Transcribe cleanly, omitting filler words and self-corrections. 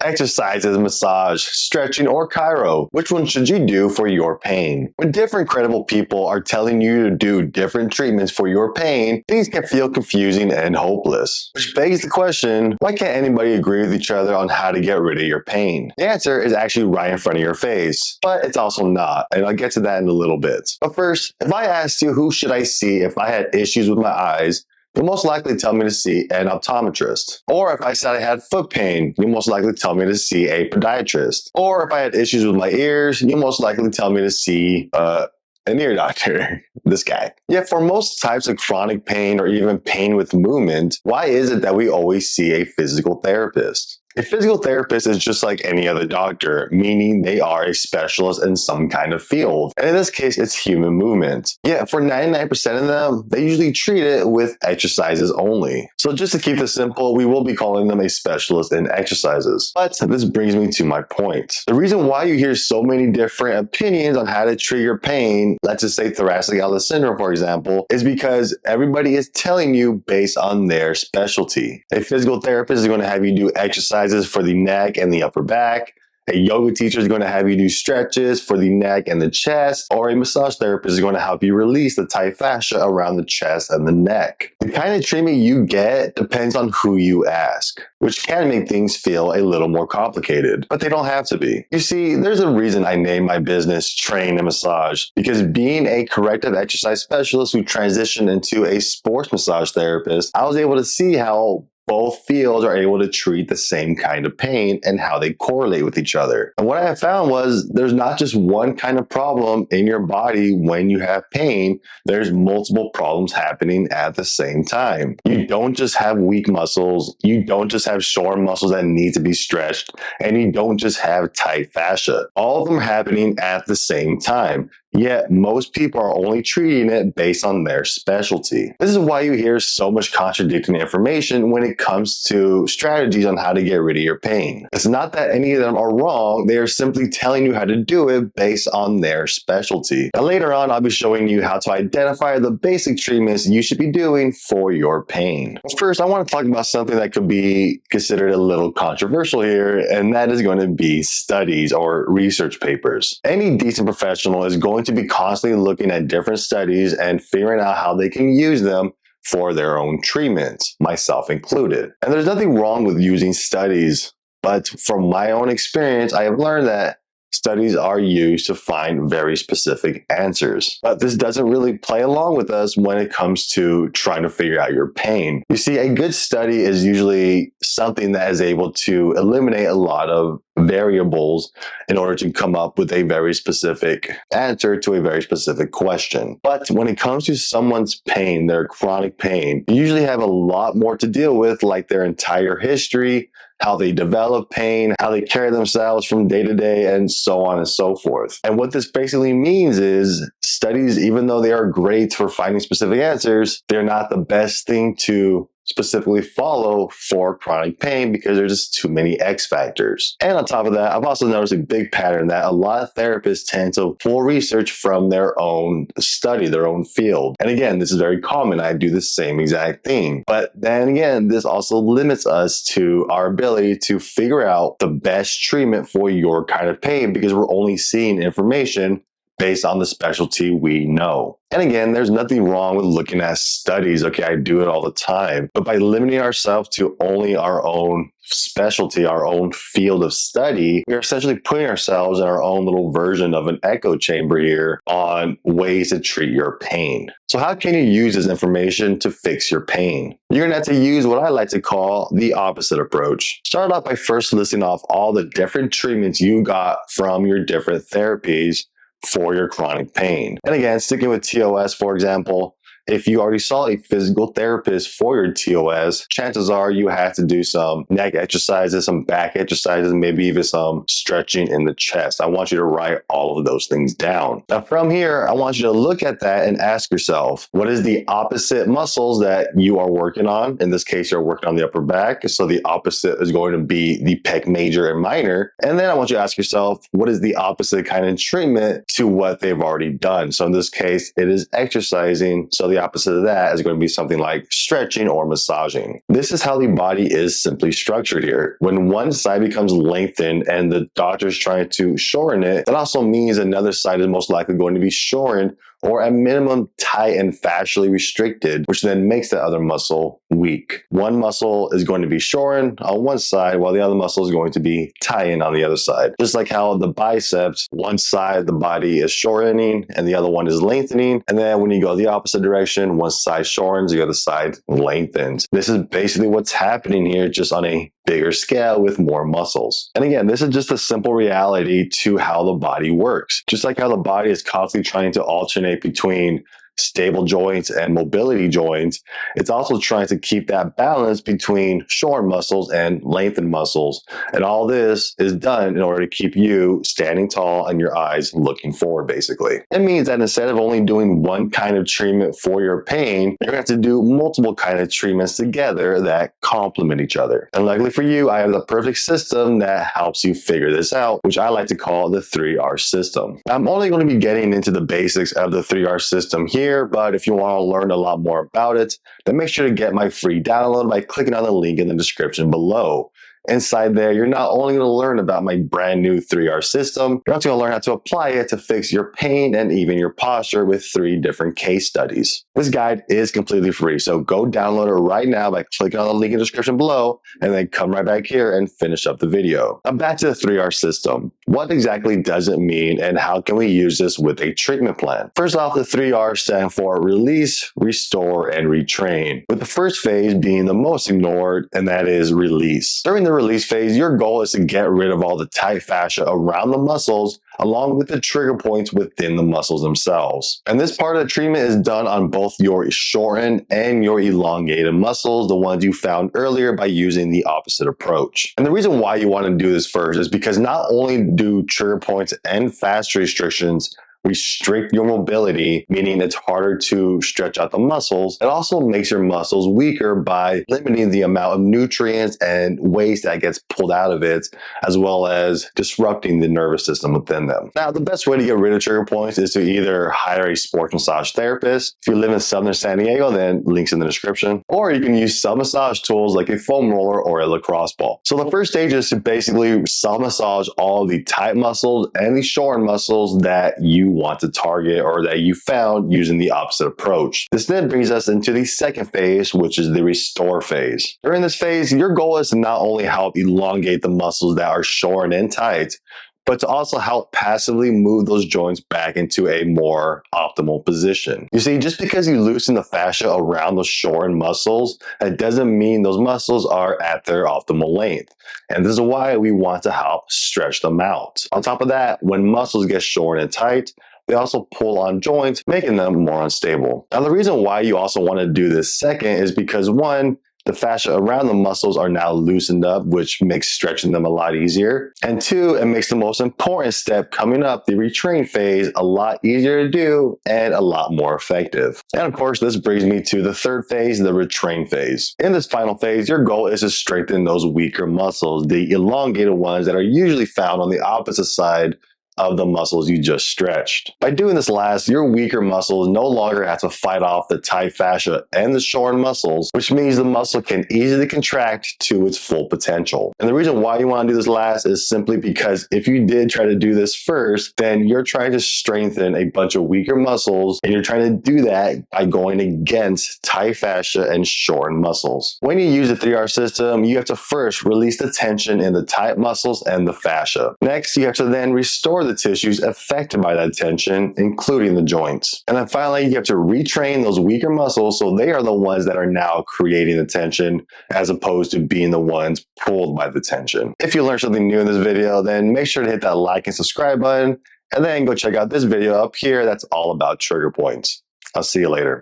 Exercises, massage, stretching, or chiro. Which one should you do for your pain? When different credible people are telling you to do different treatments for your pain, things can feel confusing and hopeless. Which begs the question, why can't anybody agree with each other on how to get rid of your pain? The answer is actually right in front of your face, but it's also not, and I'll get to that in a little bit. But first, if I asked you who should I see if I had issues with my eyes, you'll most likely tell me to see an optometrist. Or if I said I had foot pain, you'll most likely tell me to see a podiatrist. Or if I had issues with my ears, you'll most likely tell me to see an ear doctor, this guy. Yet for most types of chronic pain or even pain with movement, why is it that we always see a physical therapist? A physical therapist is just like any other doctor, meaning they are a specialist in some kind of field. And in this case, it's human movement. Yet for 99% of them, they usually treat it with exercises only. So just to keep this simple, we will be calling them a specialist in exercises. But this brings me to my point. The reason why you hear so many different opinions on how to treat your pain, let's just say thoracic outlet syndrome, for example, is because everybody is telling you based on their specialty. A physical therapist is going to have you do exercises for the neck and the upper back. A yoga teacher is going to have you do stretches for the neck and the chest, or a massage therapist is going to help you release the tight fascia around the chest and the neck. The kind of treatment you get depends on who you ask, which can make things feel a little more complicated, but they don't have to be. You see, there's a reason I named my business Train and Massage, because being a corrective exercise specialist who transitioned into a sports massage therapist, I was able to see how both fields are able to treat the same kind of pain and how they correlate with each other. And what I have found was there's not just one kind of problem in your body when you have pain, there's multiple problems happening at the same time. You don't just have weak muscles, you don't just have short muscles that need to be stretched, and you don't just have tight fascia. All of them happening at the same time. Yet most people are only treating it based on their specialty. This is why you hear so much contradicting information when it comes to strategies on how to get rid of your pain. It's not that any of them are wrong, they are simply telling you how to do it based on their specialty. And later on, I'll be showing you how to identify the basic treatments you should be doing for your pain. But first, I want to talk about something that could be considered a little controversial here, and that is going to be studies or research papers. Any decent professional is going to be constantly looking at different studies and figuring out how they can use them for their own treatment, myself included. And there's nothing wrong with using studies, but from my own experience, I have learned that studies are used to find very specific answers. But this doesn't really play along with us when it comes to trying to figure out your pain. You see, a good study is usually something that is able to eliminate a lot of variables in order to come up with a very specific answer to a very specific question. But when it comes to someone's pain, their chronic pain, you usually have a lot more to deal with, like their entire history, how they develop pain, how they carry themselves from day to day, and so on and so forth. And what this basically means is studies, even though they are great for finding specific answers, they're not the best thing to specifically follow for chronic pain because there's just too many X factors. And on top of that, I've also noticed a big pattern that a lot of therapists tend to pull research from their own study, their own field. And again, this is very common. I do the same exact thing. But then again, this also limits us to our ability to figure out the best treatment for your kind of pain because we're only seeing information based on the specialty we know. And again, there's nothing wrong with looking at studies. Okay, I do it all the time. But by limiting ourselves to only our own specialty, our own field of study, we are essentially putting ourselves in our own little version of an echo chamber here on ways to treat your pain. So how can you use this information to fix your pain? You're going to have to use what I like to call the opposite approach. Start off by first listing off all the different treatments you got from your different therapies for your chronic pain. And again, sticking with TOS, for example, if you already saw a physical therapist for your TOS, chances are you have to do some neck exercises, some back exercises, maybe even some stretching in the chest. I want you to write all of those things down. Now from here, I want you to look at that and ask yourself, what is the opposite muscles that you are working on? In this case, you're working on the upper back. So the opposite is going to be the pec major and minor. And then I want you to ask yourself, what is the opposite kind of treatment to what they've already done? So in this case, it is exercising. So the the opposite of that is going to be something like stretching or massaging. This is how the body is simply structured here. When one side becomes lengthened and the doctor is trying to shorten it, that also means another side is most likely going to be shortened or at minimum tight and fascially restricted, which then makes the other muscle weak. One muscle is going to be shortened on one side while the other muscle is going to be tightened on the other side. Just like how the biceps, one side of the body is shortening and the other one is lengthening. And then when you go the opposite direction, one side shortens, the other side lengthens. This is basically what's happening here, just on a bigger scale with more muscles. And again, this is just a simple reality to how the body works. Just like how the body is constantly trying to alternate between stable joints and mobility joints, it's also trying to keep that balance between short muscles and lengthened muscles. And all this is done in order to keep you standing tall and your eyes looking forward, basically. It means that instead of only doing one kind of treatment for your pain, you're going to have to do multiple kinds of treatments together that complement each other. And luckily for you, I have the perfect system that helps you figure this out, which I like to call the 3R system. I'm only going to be getting into the basics of the 3R system here, but if you want to learn a lot more about it, then make sure to get my free download by clicking on the link in the description below. Inside there, you're not only going to learn about my brand new 3R system, you're also going to learn how to apply it to fix your pain and even your posture with 3 different case studies. This guide is completely free, so go download it right now by clicking on the link in the description below, and then come right back here and finish up the video. Now back to the 3R system. What exactly does it mean, and how can we use this with a treatment plan? First off, the 3R stand for release, restore, and retrain, with the first phase being the most ignored, and that is release. During the release phase, your goal is to get rid of all the tight fascia around the muscles along with the trigger points within the muscles themselves. And this part of the treatment is done on both your shortened and your elongated muscles, the ones you found earlier, by using the opposite approach. And the reason why you want to do this first is because not only do trigger points and fascia restrictions restrict your mobility, meaning it's harder to stretch out the muscles, it also makes your muscles weaker by limiting the amount of nutrients and waste that gets pulled out of it, as well as disrupting the nervous system within them. Now, the best way to get rid of trigger points is to either hire a sports massage therapist. If you live in Southern San Diego, then links in the description. Or you can use self-massage tools like a foam roller or a lacrosse ball. So the first stage is to basically self-massage all of the tight muscles and the shortened muscles that you want to target or that you found using the opposite approach. This then brings us into the second phase, which is the restore phase. During this phase, your goal is to not only help elongate the muscles that are shortened and tight, but to also help passively move those joints back into a more optimal position. You see, just because you loosen the fascia around those shortened muscles, that doesn't mean those muscles are at their optimal length. And this is why we want to help stretch them out. On top of that, when muscles get shortened and tight, they also pull on joints, making them more unstable. Now, the reason why you also want to do this second is because, one, the fascia around the muscles are now loosened up, which makes stretching them a lot easier. And 2, it makes the most important step coming up, the retrain phase, a lot easier to do and a lot more effective. And of course, this brings me to the third phase, the retrain phase. In this final phase, your goal is to strengthen those weaker muscles, the elongated ones that are usually found on the opposite side of the muscles you just stretched. By doing this last, your weaker muscles no longer have to fight off the tight fascia and the shortened muscles, which means the muscle can easily contract to its full potential. And the reason why you want to do this last is simply because if you did try to do this first, then you're trying to strengthen a bunch of weaker muscles, and you're trying to do that by going against tight fascia and shortened muscles. When you use the 3R system, you have to first release the tension in the tight muscles and the fascia. Next, you have to then restore the tissues affected by that tension, including the joints. And then finally, you have to retrain those weaker muscles so they are the ones that are now creating the tension, as opposed to being the ones pulled by the tension. If you learned something new in this video, then make sure to hit that like and subscribe button, and then go check out this video up here that's all about trigger points. I'll see you later.